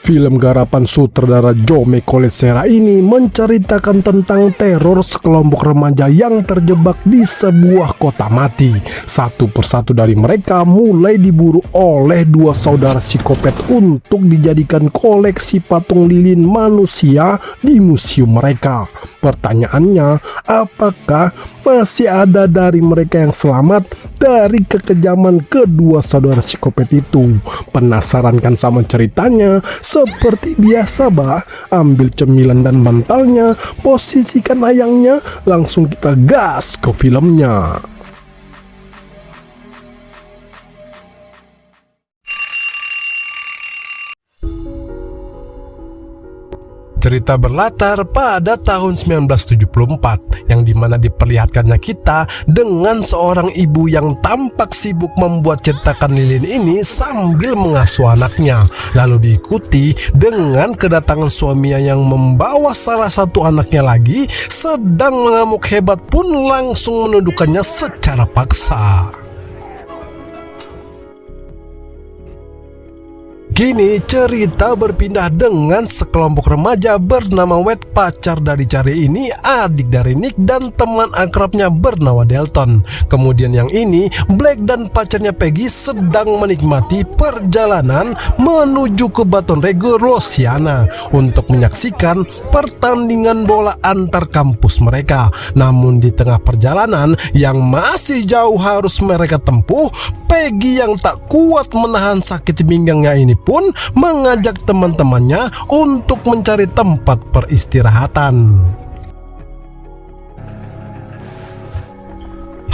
Film garapan sutradara Jaume Collet-Serra ini menceritakan tentang teror sekelompok remaja yang terjebak di sebuah kota mati. Satu persatu dari mereka mulai diburu oleh dua saudara psikopat untuk dijadikan koleksi patung lilin manusia di museum mereka. Pertanyaannya, apakah masih ada dari mereka yang selamat dari kekejaman kedua saudara psikopat itu? Penasaran kan sama ceritanya? Seperti biasa, ambil cemilan dan bantalnya, posisikan ayangnya, langsung kita gas ke filmnya. Cerita berlatar pada tahun 1974 yang dimana diperlihatkannya kita dengan seorang ibu yang tampak sibuk membuat cetakan lilin ini sambil mengasuh anaknya, lalu diikuti dengan kedatangan suaminya yang membawa salah satu anaknya lagi sedang mengamuk hebat pun langsung menundukkannya secara paksa. Kini cerita berpindah dengan sekelompok remaja bernama Wade, pacar dari Charlie ini, adik dari Nick dan teman akrabnya bernama Delton. Kemudian yang ini, Black dan pacarnya Peggy sedang menikmati perjalanan menuju ke Baton Rouge, Louisiana untuk menyaksikan pertandingan bola antar kampus mereka. Namun di tengah perjalanan yang masih jauh harus mereka tempuh, Peggy yang tak kuat menahan sakit pinggangnya ini pun mengajak teman-temannya untuk mencari tempat peristirahatan.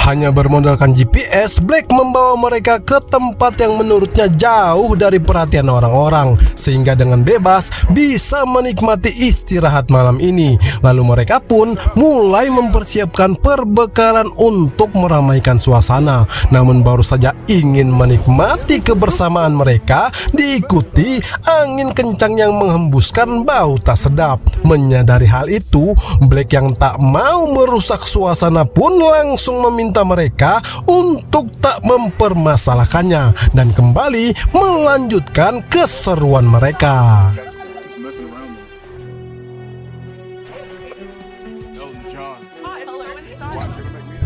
Hanya bermodalkan GPS, Black membawa mereka ke tempat yang menurutnya jauh dari perhatian orang-orang, sehingga dengan bebas bisa menikmati istirahat malam ini. Lalu mereka pun mulai mempersiapkan perbekalan untuk meramaikan suasana. Namun baru saja ingin menikmati kebersamaan mereka, diikuti angin kencang yang menghembuskan bau tak sedap. Menyadari hal itu, Black yang tak mau merusak suasana pun langsung meminta mereka untuk tak mempermasalahkannya dan kembali melanjutkan keseruan mereka.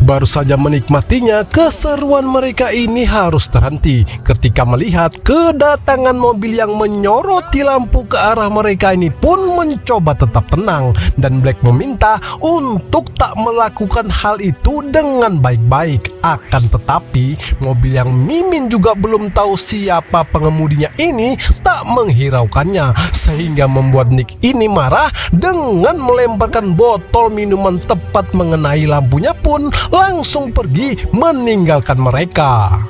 Baru saja menikmatinya, keseruan mereka ini harus terhenti ketika melihat kedatangan mobil yang menyoroti lampu ke arah mereka ini pun mencoba tetap tenang, dan Black meminta untuk tak melakukan hal itu dengan baik-baik. Akan tetapi mobil yang mimin juga belum tahu siapa pengemudinya ini tak menghiraukannya, sehingga membuat Nick ini marah dengan melemparkan botol minuman tepat mengenai lampunya pun langsung pergi meninggalkan mereka.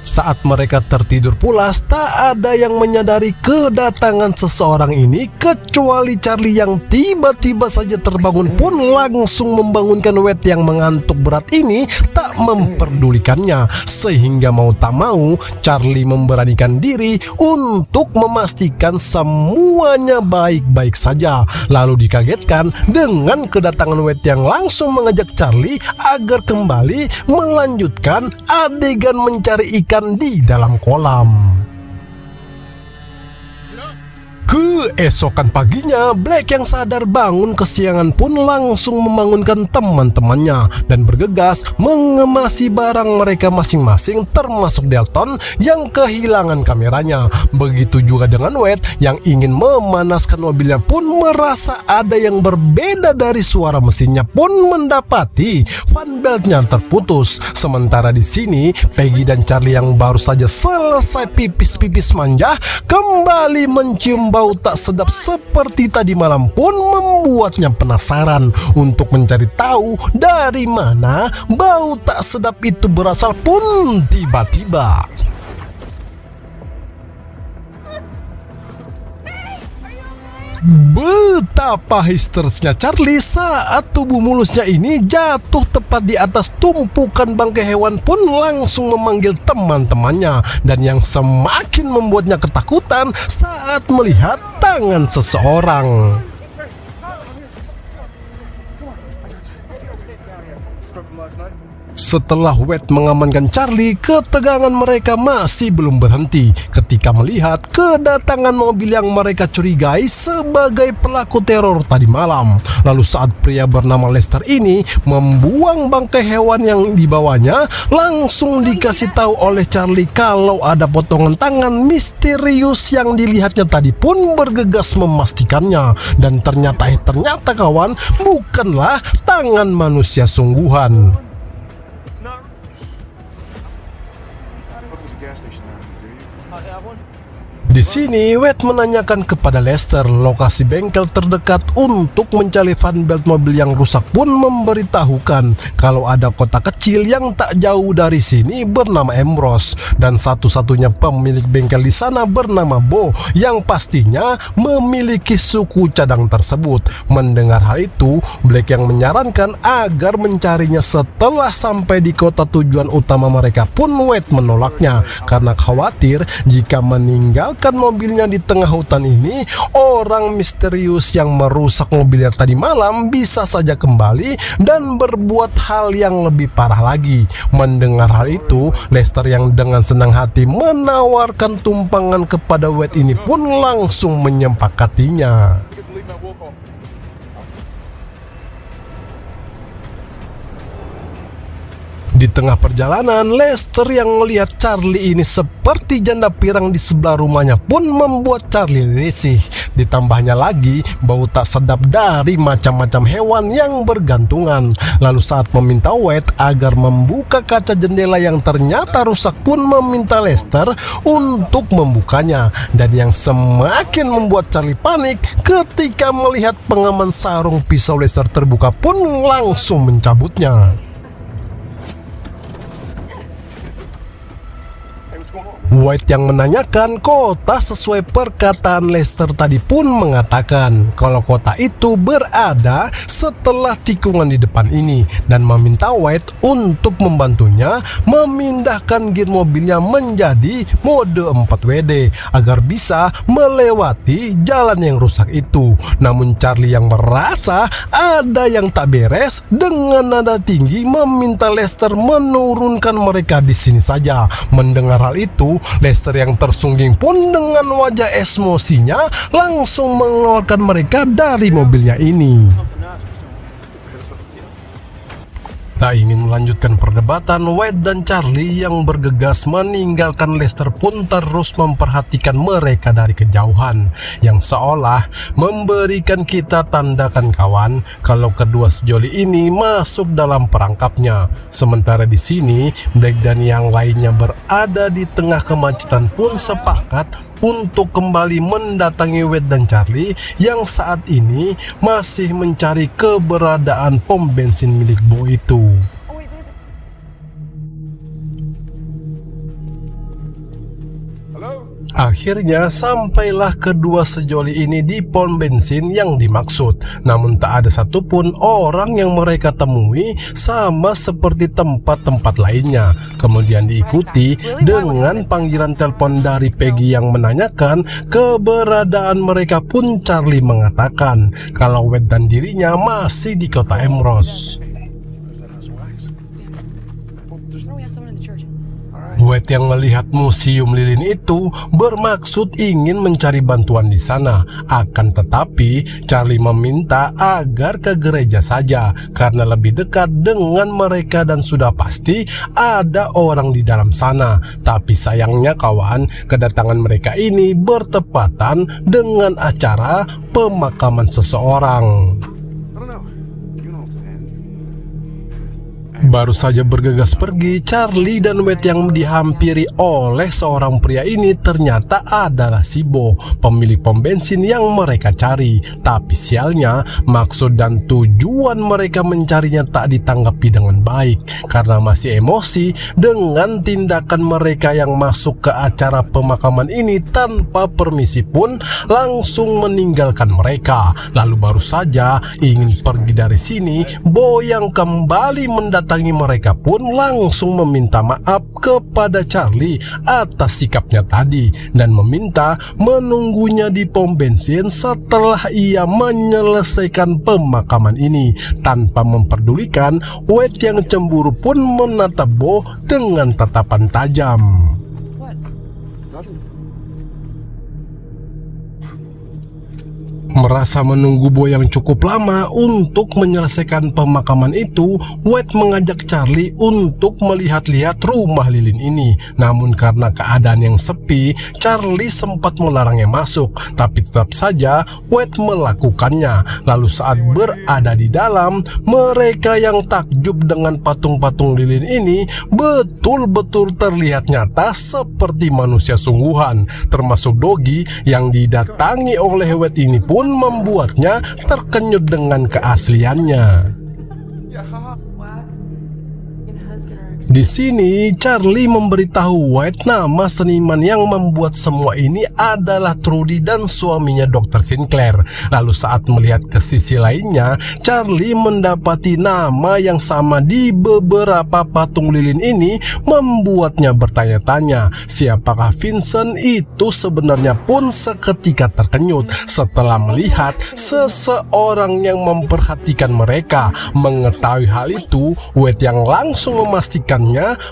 Saat mereka tertidur pulas, tak ada yang menyadari kedatangan seseorang ini kecuali Charlie yang tiba-tiba saja terbangun pun langsung membangunkan Wade yang mengantuk berat ini tak memperdulikannya, sehingga mau tak mau Charlie memberanikan diri untuk memastikan semuanya baik-baik saja. Lalu dikagetkan dengan kedatangan Wade yang langsung mengajak Charlie agar kembali melanjutkan adegan mencari ikan di dalam kolam. Keesokan paginya, Black yang sadar bangun kesiangan pun langsung membangunkan teman-temannya dan bergegas mengemasi barang mereka masing-masing, termasuk Delton yang kehilangan kameranya. Begitu juga dengan Wade yang ingin memanaskan mobilnya pun merasa ada yang berbeda dari suara mesinnya pun mendapati fan beltnya terputus. Sementara di sini, Peggy dan Charlie yang baru saja selesai pipis-pipis manja kembali mencium bau tak sedap seperti tadi malam pun membuatnya penasaran untuk mencari tahu dari mana bau tak sedap itu berasal pun tiba-tiba betapa histerisnya Charlie saat tubuh mulusnya ini jatuh tepat di atas tumpukan bangkai hewan pun langsung memanggil teman-temannya, dan yang semakin membuatnya ketakutan saat melihat tangan seseorang. Setelah Wade mengamankan Charlie, ketegangan mereka masih belum berhenti ketika melihat kedatangan mobil yang mereka curigai sebagai pelaku teror tadi malam. Lalu saat pria bernama Lester ini membuang bangkai hewan yang dibawanya, langsung dikasih tahu oleh Charlie kalau ada potongan tangan misterius yang dilihatnya tadi pun bergegas memastikannya. Dan ternyata kawan, bukanlah tangan manusia sungguhan. Di sini, Wade menanyakan kepada Lester lokasi bengkel terdekat untuk mencari fan belt mobil yang rusak pun memberitahukan kalau ada kota kecil yang tak jauh dari sini bernama Ambrose, dan satu-satunya pemilik bengkel di sana bernama Bo yang pastinya memiliki suku cadang tersebut. Mendengar hal itu, Black yang menyarankan agar mencarinya. Setelah sampai di kota tujuan utama mereka pun Wade menolaknya karena khawatir jika meninggalkan mobilnya di tengah hutan ini, orang misterius yang merusak mobilnya tadi malam bisa saja kembali dan berbuat hal yang lebih parah lagi. Mendengar hal itu, Lester yang dengan senang hati menawarkan tumpangan kepada Wade ini pun langsung menyepakatinya. Di tengah perjalanan, Lester yang melihat Charlie ini seperti janda pirang di sebelah rumahnya pun membuat Charlie risih. Ditambahnya lagi bau tak sedap dari macam-macam hewan yang bergantungan. Lalu saat meminta Wade agar membuka kaca jendela yang ternyata rusak pun meminta Lester untuk membukanya. Dan yang semakin membuat Charlie panik ketika melihat pengaman sarung pisau Lester terbuka pun langsung mencabutnya. Wade yang menanyakan kota sesuai perkataan Lester tadi pun mengatakan kalau kota itu berada setelah tikungan di depan ini dan meminta Wade untuk membantunya memindahkan gear mobilnya menjadi mode 4WD agar bisa melewati jalan yang rusak itu. Namun Charlie yang merasa ada yang tak beres dengan nada tinggi meminta Lester menurunkan mereka di sini saja. Mendengar hal itu, Lester yang tersungging pun dengan wajah emosinya langsung mengeluarkan mereka dari mobilnya ini. Tak ingin melanjutkan perdebatan, Wade dan Charlie yang bergegas meninggalkan Lester pun terus memperhatikan mereka dari kejauhan, yang seolah memberikan kita tandakan kawan kalau kedua sejoli ini masuk dalam perangkapnya. Sementara di sini, Black dan yang lainnya berada di tengah kemacetan pun sepakat untuk kembali mendatangi Wade dan Charlie yang saat ini masih mencari keberadaan pom bensin milik Bo itu. Akhirnya sampailah kedua sejoli ini di pom bensin yang dimaksud. Namun tak ada satupun orang yang mereka temui, sama seperti tempat-tempat lainnya. Kemudian diikuti dengan panggilan telepon dari Peggy yang menanyakan keberadaan mereka pun Charlie mengatakan kalau Wade dan dirinya masih di kota Ambrose. Wade yang melihat museum lilin itu bermaksud ingin mencari bantuan di sana. Akan tetapi Charlie meminta agar ke gereja saja karena lebih dekat dengan mereka dan sudah pasti ada orang di dalam sana. Tapi sayangnya kawan, kedatangan mereka ini bertepatan dengan acara pemakaman seseorang. Baru saja bergegas pergi, Charlie dan Wade yang dihampiri oleh seorang pria ini ternyata adalah si Bo, pemilik pom bensin yang mereka cari. Tapi sialnya, maksud dan tujuan mereka mencarinya tak ditanggapi dengan baik karena masih emosi dengan tindakan mereka yang masuk ke acara pemakaman ini tanpa permisi pun langsung meninggalkan mereka. Lalu baru saja ingin pergi dari sini, Bo yang kembali mendatangi mendatangi mereka pun langsung meminta maaf kepada Charlie atas sikapnya tadi dan meminta menunggunya di pom bensin setelah ia menyelesaikan pemakaman ini. Tanpa memperdulikan, Wade yang cemburu pun menatap Bo dengan tatapan tajam. Merasa menunggu Bo yang cukup lama untuk menyelesaikan pemakaman itu, Wade mengajak Charlie untuk melihat-lihat rumah lilin ini. Namun karena keadaan yang sepi, Charlie sempat melarangnya masuk, tapi tetap saja Wade melakukannya. Lalu saat berada di dalam, mereka yang takjub dengan patung-patung lilin ini betul-betul terlihat nyata seperti manusia sungguhan, termasuk Doggy yang didatangi oleh Wade ini pun membuatnya terkenyut dengan keasliannya. Di sini Charlie memberitahu Wade nama seniman yang membuat semua ini adalah Trudy dan suaminya Dr. Sinclair. Lalu saat melihat ke sisi lainnya, Charlie mendapati nama yang sama di beberapa patung lilin ini membuatnya bertanya-tanya siapakah Vincent itu sebenarnya, pun seketika terkenyut setelah melihat seseorang yang memperhatikan mereka. Mengetahui hal itu, Wade yang langsung memastikan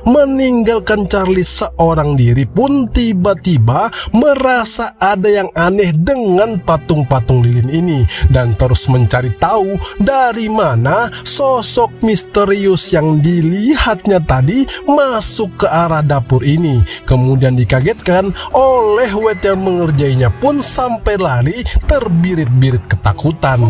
meninggalkan Charlie seorang diri pun tiba-tiba merasa ada yang aneh dengan patung-patung lilin ini dan terus mencari tahu dari mana sosok misterius yang dilihatnya tadi masuk ke arah dapur ini. Kemudian dikagetkan oleh Wade yang mengerjainya pun sampai lari terbirit-birit ketakutan.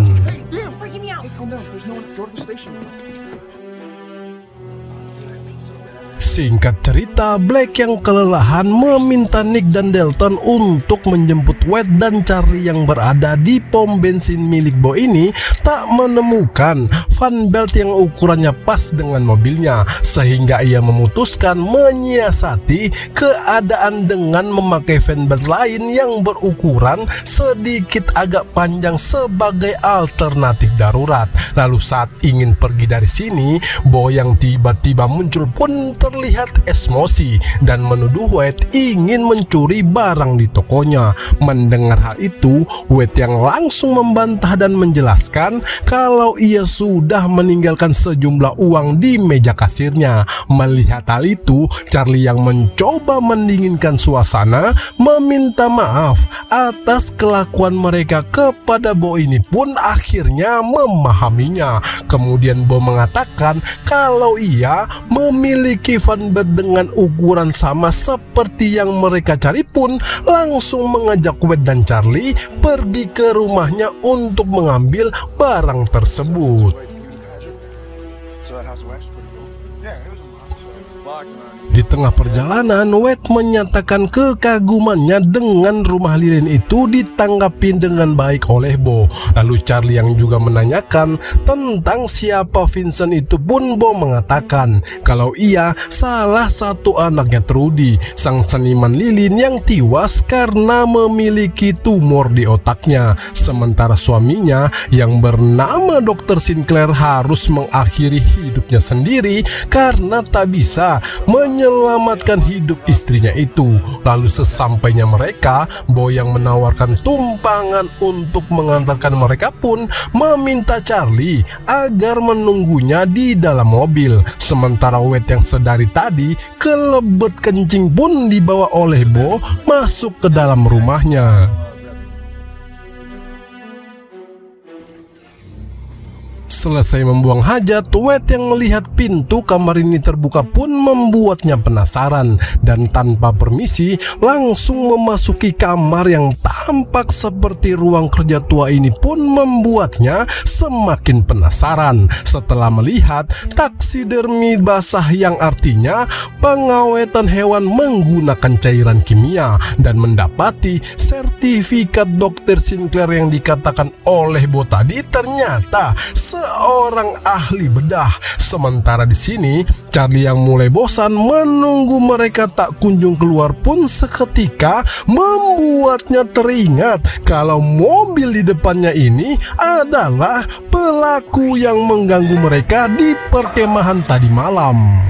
Singkat cerita, Black yang kelelahan meminta Nick dan Dalton untuk menjemput Wade dan Charlie yang berada di pom bensin milik Bo ini tak menemukan fan belt yang ukurannya pas dengan mobilnya, sehingga ia memutuskan menyiasati keadaan dengan memakai fan belt lain yang berukuran sedikit agak panjang sebagai alternatif darurat. Lalu saat ingin pergi dari sini, Bo yang tiba-tiba muncul pun terlihat emosi dan menuduh Wade ingin mencuri barang di tokonya. Mendengar hal itu, Wade yang langsung membantah dan menjelaskan kalau ia sudah meninggalkan sejumlah uang di meja kasirnya. Melihat hal itu, Charlie yang mencoba mendinginkan suasana meminta maaf atas kelakuan mereka kepada Bo ini pun akhirnya memahaminya. Kemudian Bo mengatakan kalau ia memiliki fan belt dengan ukuran sama seperti yang mereka cari pun langsung mengajak Wade dan Charlie pergi ke rumahnya untuk mengambil barang tersebut. Di tengah perjalanan, Wade menyatakan kekagumannya dengan rumah lilin itu ditanggapi dengan baik oleh Bo. Lalu Charlie yang juga menanyakan tentang siapa Vincent itu pun Bo mengatakan kalau ia salah satu anaknya Trudy, sang seniman lilin yang tewas karena memiliki tumor di otaknya. Sementara suaminya yang bernama Dr. Sinclair harus mengakhiri hidupnya sendiri karena tak bisa menyelamatkan hidup istrinya itu. Lalu sesampainya mereka, Bo yang menawarkan tumpangan untuk mengantarkan mereka pun meminta Charlie agar menunggunya di dalam mobil. Sementara Wade yang sedari tadi kelebet kencing pun dibawa oleh Bo masuk ke dalam rumahnya. Selesai membuang hajat, Wade yang melihat pintu kamar ini terbuka pun membuatnya penasaran dan tanpa permisi langsung memasuki kamar yang tampak seperti ruang kerja tua ini pun membuatnya semakin penasaran setelah melihat taksidermi basah yang artinya pengawetan hewan menggunakan cairan kimia dan mendapati sertifikat Dr. Sinclair yang dikatakan oleh Bo tadi ternyata seorang ahli bedah. Sementara di sini, Charlie yang mulai bosan menunggu mereka tak kunjung keluar pun seketika membuatnya teringat kalau mobil di depannya ini adalah pelaku yang mengganggu mereka di perkemahan tadi malam.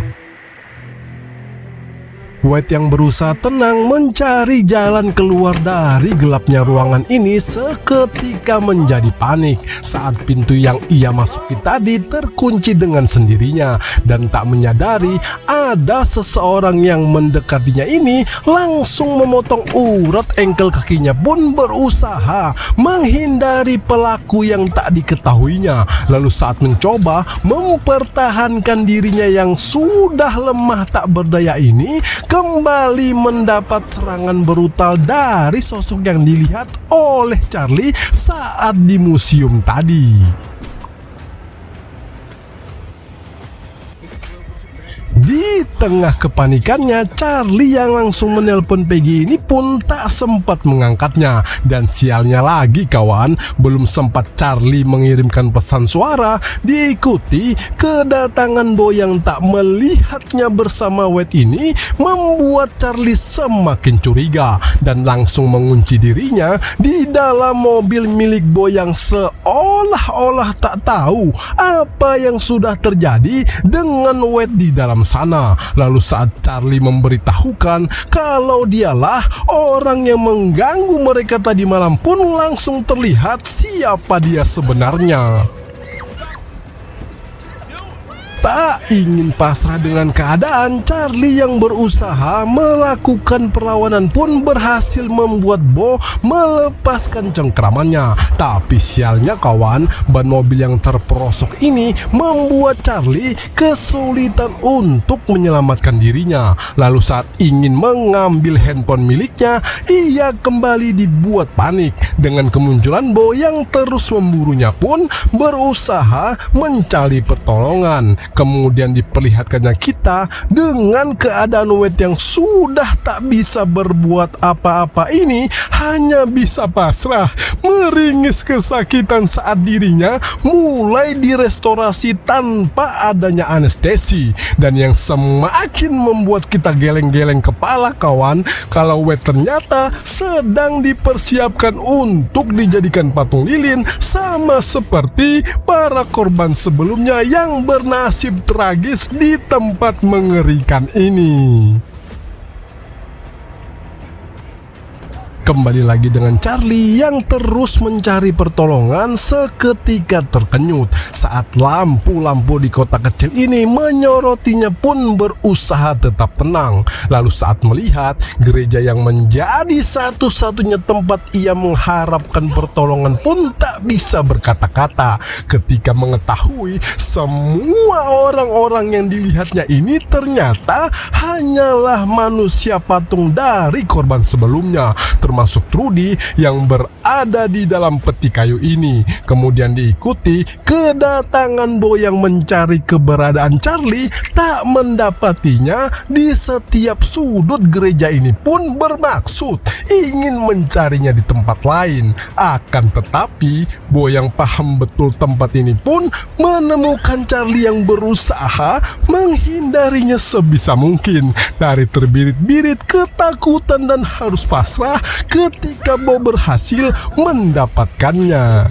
Wade yang berusaha tenang mencari jalan keluar dari gelapnya ruangan ini seketika menjadi panik saat pintu yang ia masuki tadi terkunci dengan sendirinya dan tak menyadari ada seseorang yang mendekatinya ini langsung memotong urat engkel kakinya pun berusaha menghindari pelaku yang tak diketahuinya. Lalu saat mencoba mempertahankan dirinya yang sudah lemah tak berdaya ini kembali mendapat serangan brutal dari sosok yang dilihat oleh Charlie saat di museum tadi. Di tengah kepanikannya, Charlie yang langsung menelpon Peggy ini pun tak sempat mengangkatnya. Dan sialnya lagi kawan, belum sempat Charlie mengirimkan pesan suara, diikuti kedatangan Bo yang tak melihatnya bersama Wade ini membuat Charlie semakin curiga dan langsung mengunci dirinya di dalam mobil milik Bo yang seolah-olah tak tahu apa yang sudah terjadi dengan Wade di dalam sana. Lalu saat Charlie memberitahukan kalau dialah orang yang mengganggu mereka tadi malam pun langsung terlihat siapa dia sebenarnya. Tak ingin pasrah dengan keadaan, Charlie yang berusaha melakukan perlawanan pun berhasil membuat Bo melepaskan cengkramannya. Tapi sialnya kawan, ban mobil yang terperosok ini membuat Charlie kesulitan untuk menyelamatkan dirinya. Lalu saat ingin mengambil handphone miliknya, ia kembali dibuat panik. Dengan kemunculan Bo yang terus memburunya pun berusaha mencari pertolongan. Kemudian diperlihatkannya kita dengan keadaan Wade yang sudah tak bisa berbuat apa-apa ini hanya bisa pasrah, meringis kesakitan saat dirinya mulai direstorasi tanpa adanya anestesi. Dan yang semakin membuat kita geleng-geleng kepala kawan, kalau Wade ternyata sedang dipersiapkan untuk dijadikan patung lilin sama seperti para korban sebelumnya yang bernasib tragis di tempat mengerikan ini. Kembali lagi dengan Charlie yang terus mencari pertolongan seketika terkenyut saat lampu-lampu di kota kecil ini menyorotinya pun berusaha tetap tenang. Lalu saat melihat gereja yang menjadi satu-satunya tempat ia mengharapkan pertolongan pun tak bisa berkata-kata ketika mengetahui semua orang-orang yang dilihatnya ini ternyata hanyalah manusia patung dari korban sebelumnya, termasuk Trudy yang berada di dalam peti kayu ini. Kemudian diikuti kedatangan Bo yang mencari keberadaan Charlie, tak mendapatinya di setiap sudut gereja ini pun bermaksud ingin mencarinya di tempat lain. Akan tetapi Bo yang paham betul tempat ini pun menemukan Charlie yang berusaha menghindarinya sebisa mungkin. Dari terbirit-birit ketakutan dan harus pasrah ketika Bo berhasil mendapatkannya.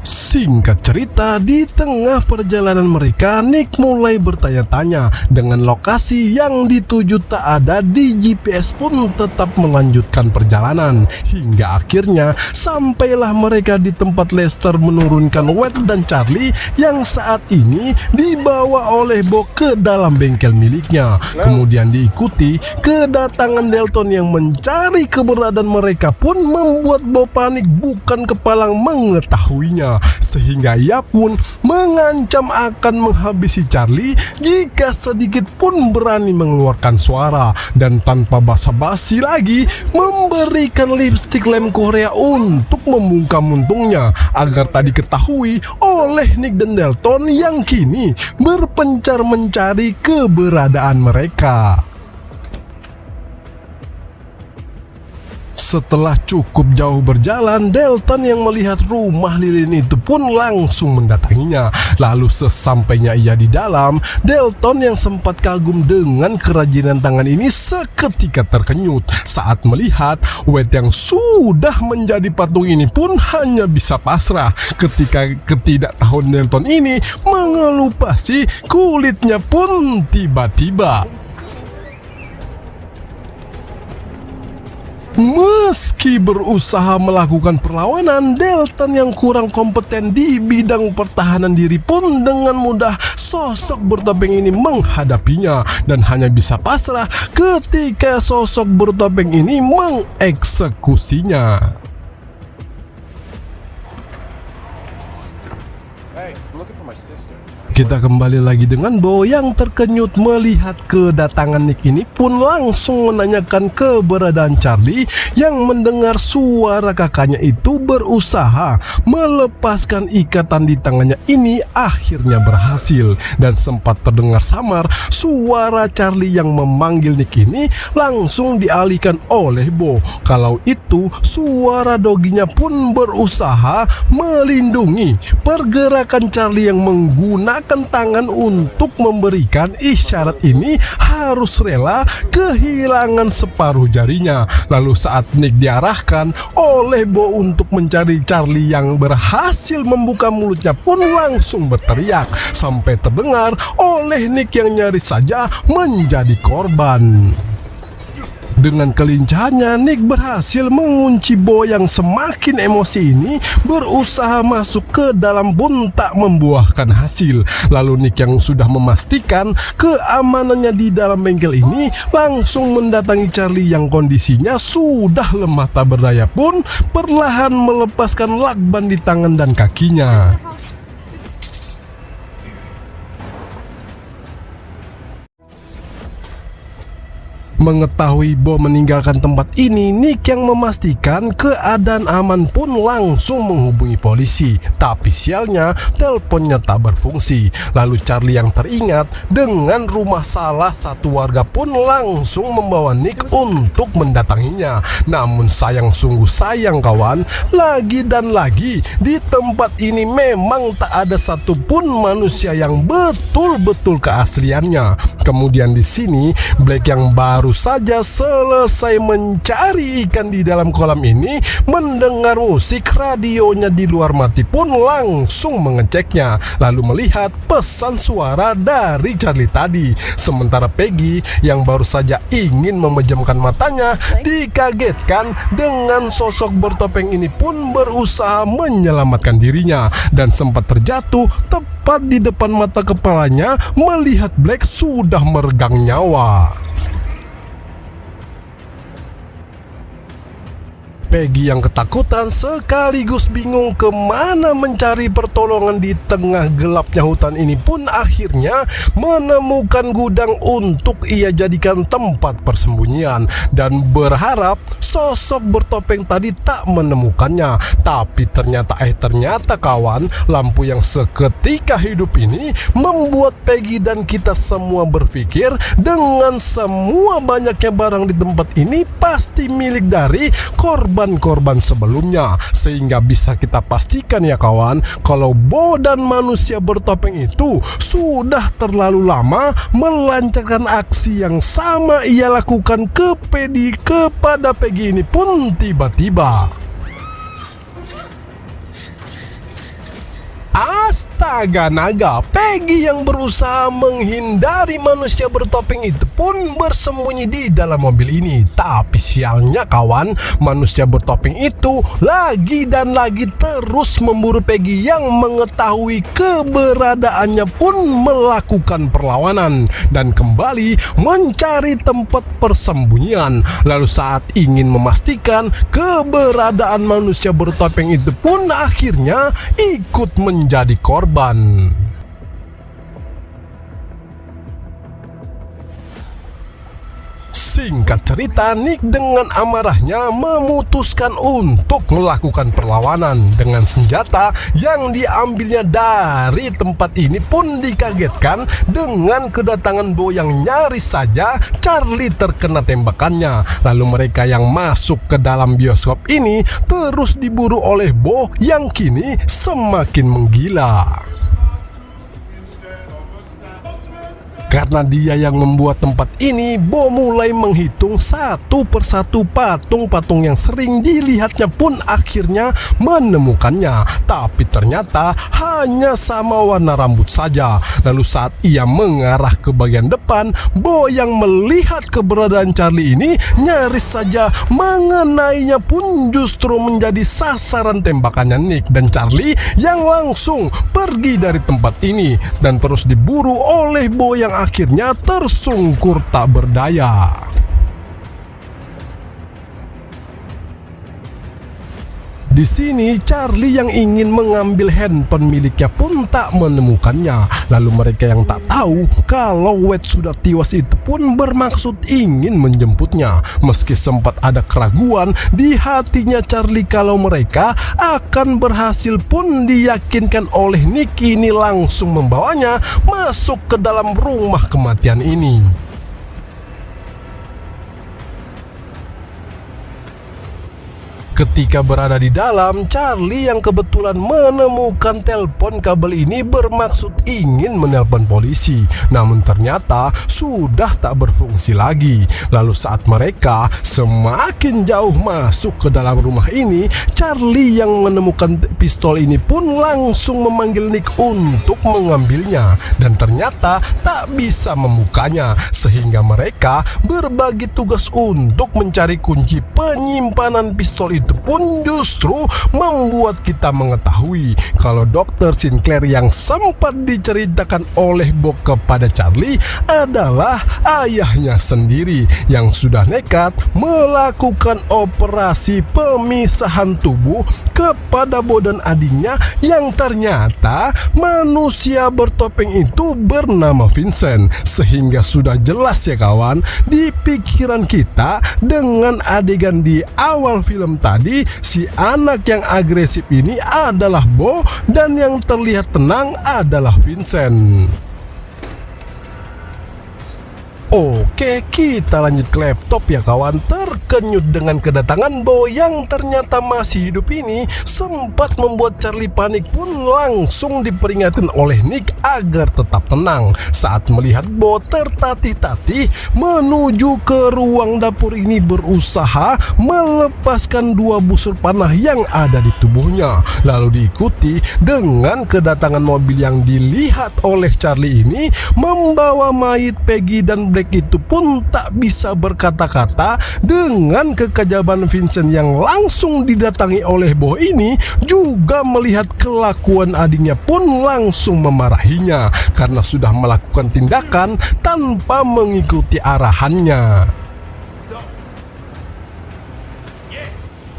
Singkat cerita, di tengah perjalanan mereka, Nick mulai bertanya-tanya dengan lokasi yang dituju tak ada di GPS pun tetap melanjutkan perjalanan. Hingga akhirnya sampailah mereka di tempat Lester menurunkan Wade dan Charlie yang saat ini dibawa oleh Bo ke dalam bengkel miliknya. Kemudian diikuti kedatangan Delton yang mencari keberadaan mereka pun membuat Bo panik bukan kepalang mengetahuinya, sehingga ia pun mengancam akan menghabisi Charlie jika sedikit pun berani mengeluarkan suara, dan tanpa basa-basi lagi memberikan lipstik lem Korea untuk membungkam untungnya agar tak diketahui oleh Nick dan Delton yang kini berpencar mencari keberadaan mereka. setelah cukup jauh berjalan, Dalton yang melihat rumah lilin itu pun langsung mendatanginya. Lalu sesampainya ia di dalam, Dalton yang sempat kagum dengan kerajinan tangan ini seketika terkenyut saat melihat Wade yang sudah menjadi patung ini pun hanya bisa pasrah ketika ketidaktahuan Dalton ini mengelupasi kulitnya pun tiba-tiba. Meski berusaha melakukan perlawanan, Dalton yang kurang kompeten di bidang pertahanan diri pun dengan mudah sosok bertopeng ini menghadapinya dan hanya bisa pasrah ketika sosok bertopeng ini mengeksekusinya. Hey, I'm looking for my sister. Kita kembali lagi dengan Bo yang terkenyut melihat kedatangan Nick ini pun langsung menanyakan keberadaan Charlie yang mendengar suara kakaknya itu berusaha melepaskan ikatan di tangannya ini akhirnya berhasil dan sempat terdengar samar suara Charlie yang memanggil Nick ini langsung dialihkan oleh Bo. Kalau itu suara doginya pun berusaha melindungi pergerakan Charlie yang menggunakan tangan untuk memberikan isyarat ini harus rela kehilangan separuh jarinya. Lalu saat Nick diarahkan oleh Bo untuk mencari Charlie yang berhasil membuka mulutnya pun langsung berteriak sampai terdengar oleh Nick yang nyaris saja menjadi korban. Dengan kelincahannya, Nick berhasil mengunci Bo yang semakin emosi ini berusaha masuk ke dalam pun tak membuahkan hasil. Lalu Nick yang sudah memastikan keamanannya di dalam bengkel ini langsung mendatangi Charlie yang kondisinya sudah lemah tak berdaya pun perlahan melepaskan lakban di tangan dan kakinya. Mengetahui Bo meninggalkan tempat ini, Nick yang memastikan keadaan aman pun langsung menghubungi polisi. Tapi sialnya, teleponnya tak berfungsi. Lalu Charlie yang teringat dengan rumah salah satu warga pun langsung membawa Nick untuk mendatanginya. Namun sayang sungguh sayang kawan, lagi dan lagi di tempat ini memang tak ada satupun manusia yang betul-betul keasliannya. Kemudian di sini, Black yang baru saja selesai mencari ikan di dalam kolam ini mendengar musik radionya di luar mati pun langsung mengeceknya, lalu melihat pesan suara dari Charlie tadi. Sementara Peggy yang baru saja ingin memejamkan matanya dikagetkan dengan sosok bertopeng ini pun berusaha menyelamatkan dirinya dan sempat terjatuh tepat di depan mata kepalanya melihat Black sudah meregang nyawa. Peggy yang ketakutan sekaligus bingung kemana mencari pertolongan di tengah gelapnya hutan ini pun akhirnya menemukan gudang untuk ia jadikan tempat persembunyian dan berharap sosok bertopeng tadi tak menemukannya. Tapi ternyata kawan, lampu yang seketika hidup ini membuat Peggy dan kita semua berpikir dengan semua banyaknya barang di tempat ini pasti milik dari korban sebelumnya, sehingga bisa kita pastikan ya kawan, kalau Bo dan manusia bertopeng itu sudah terlalu lama melancarkan aksi yang sama ia lakukan kepada Peggy ini pun tiba-tiba. Astaga naga, Peggy yang berusaha menghindari manusia bertopeng itu pun bersembunyi di dalam mobil ini. Tapi sialnya kawan, manusia bertopeng itu lagi dan lagi terus memburu Peggy yang mengetahui keberadaannya pun melakukan perlawanan dan kembali mencari tempat persembunyian. Lalu saat ingin memastikan keberadaan manusia bertopeng itu pun akhirnya ikut menjadi korban. Singkat cerita, Nick dengan amarahnya memutuskan untuk melakukan perlawanan dengan senjata yang diambilnya dari tempat ini pun dikagetkan dengan kedatangan Bo yang nyaris saja Charlie terkena tembakannya. Lalu mereka yang masuk ke dalam bioskop ini terus diburu oleh Bo yang kini semakin menggila. Karena dia yang membuat tempat ini, Bo mulai menghitung satu persatu patung-patung yang sering dilihatnya pun akhirnya menemukannya. Tapi ternyata hanya sama warna rambut saja. Lalu saat ia mengarah ke bagian depan, Bo yang melihat keberadaan Charlie ini nyaris saja mengenainya pun justru menjadi sasaran tembakannya Nick dan Charlie yang langsung pergi dari tempat ini dan terus diburu oleh Bo yang akhirnya tersungkur tak berdaya. Di sini Charlie yang ingin mengambil handphone miliknya pun tak menemukannya. Lalu mereka yang tak tahu kalau Wade sudah tewas itu pun bermaksud ingin menjemputnya. Meski sempat ada keraguan di hatinya Charlie kalau mereka akan berhasil pun diyakinkan oleh Nick ini langsung membawanya masuk ke dalam rumah kematian ini. Ketika berada di dalam, Charlie yang kebetulan menemukan telepon kabel ini bermaksud ingin menelpon polisi. Namun ternyata sudah tak berfungsi lagi. Lalu saat mereka semakin jauh masuk ke dalam rumah ini, Charlie yang menemukan pistol ini pun langsung memanggil Nick untuk mengambilnya. Dan ternyata tak bisa membukanya, sehingga mereka berbagi tugas untuk mencari kunci penyimpanan pistol itu pun justru membuat kita mengetahui kalau Dr. Sinclair yang sempat diceritakan oleh Bo kepada Charlie adalah ayahnya sendiri yang sudah nekat melakukan operasi pemisahan tubuh kepada Bo dan adiknya yang ternyata manusia bertopeng itu bernama Vincent. Sehingga sudah jelas ya kawan, di pikiran kita dengan adegan di awal film tadi, si anak yang agresif ini adalah Bo dan yang terlihat tenang adalah Vincent. Oke, kita lanjut ke laptop ya kawan. Terkenyut dengan kedatangan Bo yang ternyata masih hidup ini sempat membuat Charlie panik pun langsung diperingatin oleh Nick agar tetap tenang saat melihat Bo tertatih-tatih menuju ke ruang dapur ini berusaha melepaskan 2 busur panah yang ada di tubuhnya. Lalu diikuti dengan kedatangan mobil yang dilihat oleh Charlie ini membawa mayit Peggy dan Black itu pun tak bisa berkata-kata dengan kekejaman Vincent yang langsung didatangi oleh Bo ini juga melihat kelakuan adiknya pun langsung memarahinya karena sudah melakukan tindakan tanpa mengikuti arahannya.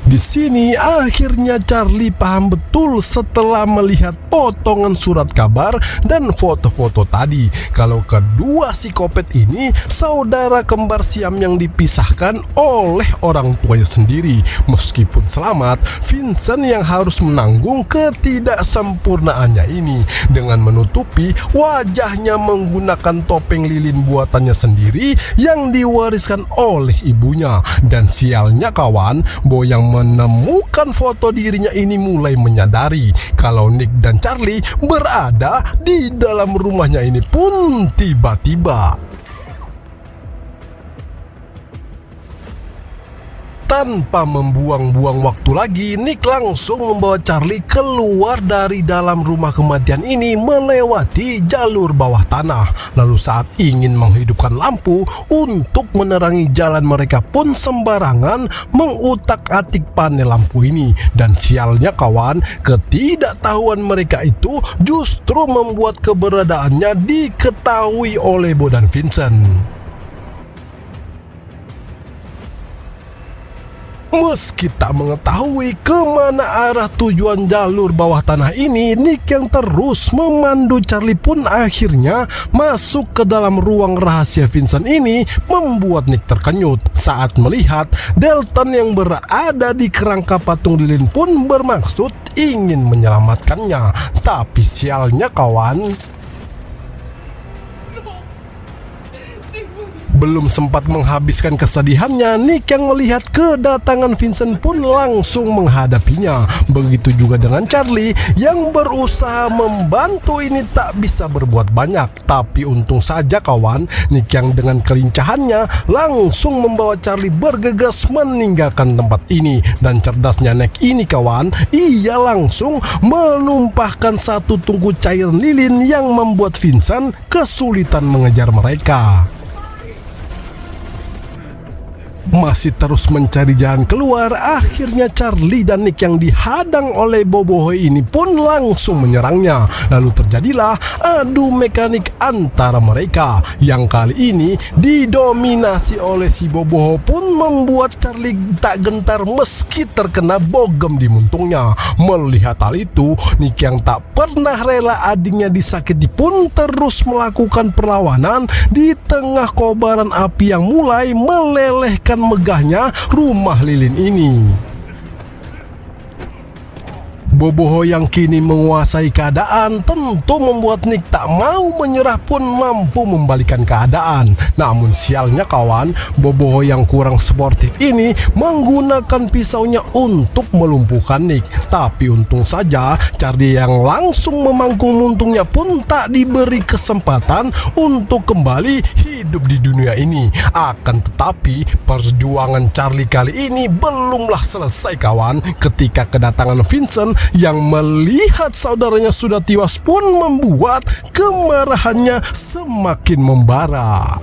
Di sini akhirnya Charlie paham betul setelah melihat potongan surat kabar dan foto-foto tadi kalau kedua psikopat ini saudara kembar siam yang dipisahkan oleh orang tuanya sendiri. Meskipun selamat, Vincent yang harus menanggung ketidaksempurnaannya ini dengan menutupi wajahnya menggunakan topeng lilin buatannya sendiri yang diwariskan oleh ibunya. Dan sialnya kawan, Bo yang menemukan foto dirinya ini mulai menyadari kalau Nick dan Charlie berada di dalam rumahnya ini pun tiba-tiba. Tanpa membuang-buang waktu lagi, Nick langsung membawa Charlie keluar dari dalam rumah kematian ini melewati jalur bawah tanah. Lalu saat ingin menghidupkan lampu untuk menerangi jalan, mereka pun sembarangan mengutak-atik panel lampu ini. Dan sialnya kawan, ketidaktahuan mereka itu justru membuat keberadaannya diketahui oleh Bo dan Vincent. Meski tak mengetahui kemana arah tujuan jalur bawah tanah ini, Nick yang terus memandu Charlie pun akhirnya masuk ke dalam ruang rahasia Vincent ini, membuat Nick terkenyut saat melihat Dalton yang berada di kerangka patung lilin pun bermaksud ingin menyelamatkannya. Tapi sialnya kawan, belum sempat menghabiskan kesedihannya, Nick yang melihat kedatangan Vincent pun langsung menghadapinya. Begitu juga dengan Charlie yang berusaha membantu ini tak bisa berbuat banyak. Tapi untung saja kawan, Nick yang dengan kelincahannya langsung membawa Charlie bergegas meninggalkan tempat ini. Dan cerdasnya Nick ini kawan, ia langsung menumpahkan satu tungku cairan lilin yang membuat Vincent kesulitan mengejar mereka. Masih terus mencari jalan keluar, akhirnya Charlie dan Nick yang dihadang oleh Boboiboy ini pun langsung menyerangnya. Lalu terjadilah adu mekanik antara mereka yang kali ini didominasi oleh si Boboiboy pun membuat Charlie tak gentar meski terkena bogem di muntungnya. Melihat hal itu, Nick yang tak pernah rela adiknya disakiti pun terus melakukan perlawanan di tengah kobaran api yang mulai melelehkan megahnya rumah lilin ini. Boboiboy yang kini menguasai keadaan tentu membuat Nick tak mau menyerah pun mampu membalikan keadaan. Namun sialnya kawan, Boboiboy yang kurang sportif ini menggunakan pisaunya untuk melumpuhkan Nick. Tapi untung saja Charlie yang langsung memangkung muntungnya pun tak diberi kesempatan untuk kembali hidup di dunia ini. Akan tetapi perjuangan Charlie kali ini belumlah selesai kawan, ketika kedatangan Vincent yang melihat saudaranya sudah tewas pun membuat kemarahannya semakin membara.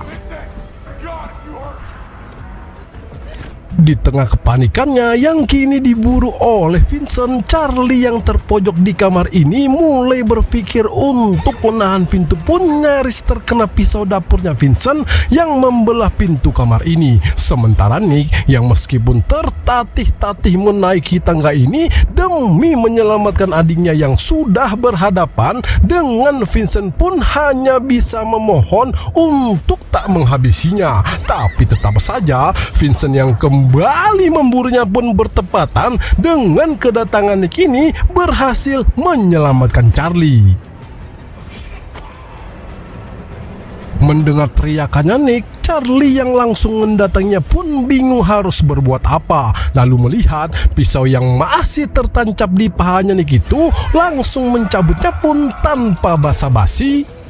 Di tengah kepanikannya yang kini diburu oleh Vincent, Charlie yang terpojok di kamar ini mulai berpikir untuk menahan pintu pun nyaris terkena pisau dapurnya Vincent yang membelah pintu kamar ini. Sementara Nick yang meskipun tertatih-tatih menaiki tangga ini demi menyelamatkan adiknya yang sudah berhadapan dengan Vincent pun hanya bisa memohon untuk tak menghabisinya. Tapi tetap saja Vincent yang kembali memburunya pun bertepatan dengan kedatangan Nick ini berhasil menyelamatkan Charlie. Mendengar teriakannya Nick, Charlie yang langsung mendatanginya pun bingung harus berbuat apa. Lalu melihat pisau yang masih tertancap di pahanya Nick itu, langsung mencabutnya pun tanpa basa-basi.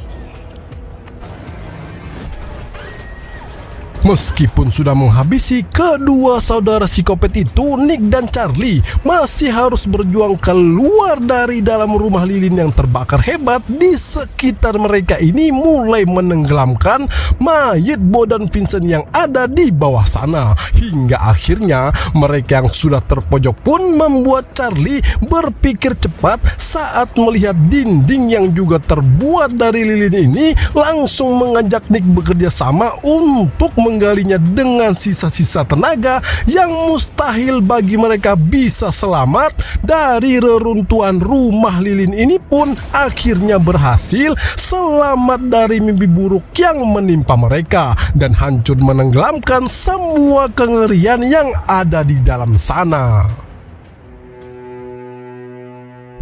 Meskipun sudah menghabisi kedua saudara psikopat itu, Nick dan Charlie masih harus berjuang keluar dari dalam rumah lilin yang terbakar hebat. Di sekitar mereka ini mulai menenggelamkan mayat Bo dan Vincent yang ada di bawah sana. Hingga akhirnya mereka yang sudah terpojok pun membuat Charlie berpikir cepat saat melihat dinding yang juga terbuat dari lilin ini langsung mengajak Nick bekerja sama untuk menggalinya dengan sisa-sisa tenaga yang mustahil bagi mereka bisa selamat dari reruntuhan rumah lilin ini pun akhirnya berhasil selamat dari mimpi buruk yang menimpa mereka dan hancur menenggelamkan semua kengerian yang ada di dalam sana.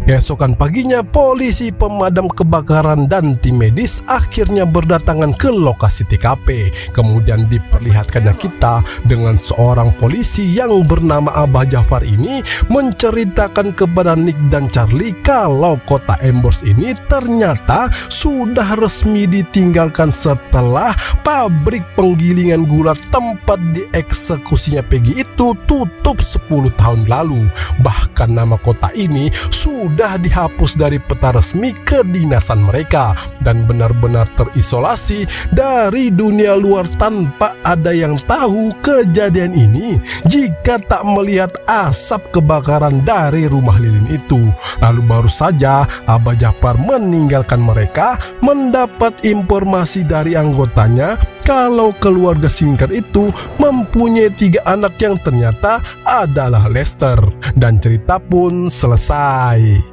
Keesokan paginya, polisi, pemadam kebakaran, dan tim medis akhirnya berdatangan ke lokasi TKP. Kemudian diperlihatkannya kita dengan seorang polisi yang bernama Abah Jafar ini menceritakan kepada Nick dan Charlie kalau kota Embers ini ternyata sudah resmi ditinggalkan setelah pabrik penggilingan gula tempat dieksekusinya Peggy itu tutup 10 tahun lalu. Bahkan nama kota ini sudah dihapus dari peta resmi kedinasan mereka dan benar-benar terisolasi dari dunia luar tanpa ada yang tahu kejadian ini jika tak melihat asap kebakaran dari rumah lilin itu. Lalu baru saja Abah Jafar meninggalkan mereka, mendapat informasi dari anggotanya kalau keluarga Sinclair itu mempunyai 3 anak yang ternyata adalah Lester, dan cerita pun selesai.